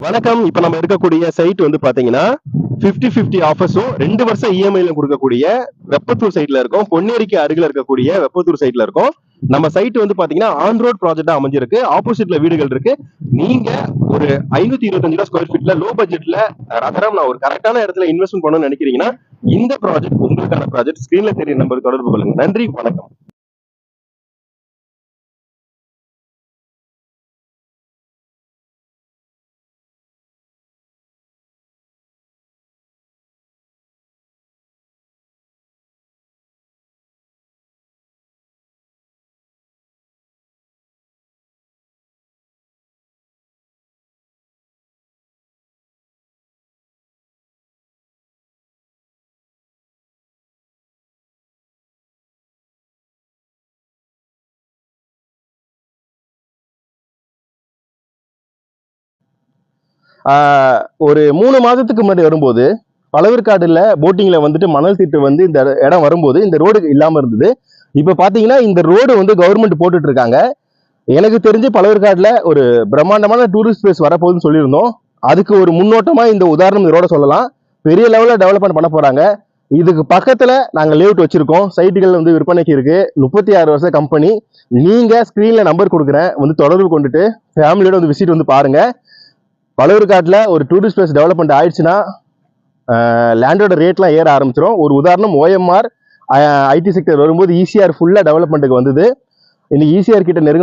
வணக்கம். இப்ப நம்ம இருக்கக்கூடிய சைட் வந்து பாத்தீங்கன்னா 50-50 ஆஃபர்ஸும் 2 வருஷம் இஎம்ஐல கொடுக்கக்கூடிய வெப்பத்தூர் சைட்ல இருக்கும். பொன்னேரிக்கு அருகில இருக்கக்கூடிய வெப்பத்தூர் சைட்ல இருக்கும். நம்ம சைட் வந்து பாத்தீங்கன்னா ஆன் ரோட் ப்ராஜெக்டா அமைஞ்சிருக்கு. ஆப்போசிட்ல வீடுகள் இருக்கு. நீங்க ஒரு 525 ஸ்கொயர் ஃபீட்ல லோ பட்ஜெட்ல ரகரம் நான் ஒரு கரெக்டான இடத்துல இன்வெஸ்ட்மெண்ட் பண்ணணும்னு நினைக்கிறீங்கன்னா இந்த ப்ராஜெக்ட் உங்களுக்கான ப்ராஜெக்ட். ஸ்கிரீன்ல தெரிய நம்பருக்கு தொடர்பு கொள்ளுங்க. நன்றி, வணக்கம். ஒரு 3 மாதத்துக்கு முன்னாடி வரும்போது பழவேற்காடுல போட்டிங்ல வந்துட்டு மணல் திட்டு வந்து இந்த இடம் வரும்போது இந்த ரோடு இல்லாம இருந்தது. இப்ப பாத்தீங்கன்னா இந்த ரோடு வந்து கவர்மெண்ட் போட்டுட்டு இருக்காங்க. எனக்கு தெரிஞ்சு பழவேற்காடுல ஒரு பிரம்மாண்டமான டூரிஸ்ட் பிளேஸ் வரப்போகுதுன்னு சொல்லியிருந்தோம். அதுக்கு ஒரு முன்னோட்டமா இந்த உதாரணம் இந்த ரோட சொல்லலாம். பெரிய லெவலில் டெவலப்மெண்ட் பண்ண போறாங்க. இதுக்கு பக்கத்துல நாங்க லேஅவுட் வச்சிருக்கோம். சைட்டுகள் வந்து விற்பனைக்கு இருக்கு. 36 வருஷ கம்பெனி. நீங்க ஸ்கிரீன்ல நம்பர் கொடுக்குறேன், வந்து தொடர்பு கொண்டுட்டு ஃபேமிலியோட வந்து விசிட் வந்து பாருங்க. பழவேற்காட்டுல ஒரு டூரிஸ்ட் பிளேஸ் டெவலப்மெண்ட் ஆயிடுச்சுன்னா லேண்டோட ரேட்லாம் ஏற ஆரம்பிச்சிடும். ஒரு உதாரணம் OMR ஐடி செக்டர் வரும்போது ECR ஃபுல்லா டெவலப்மெண்ட்டுக்கு வந்தது. இன்னைக்கு ECR கிட்ட நெருங்க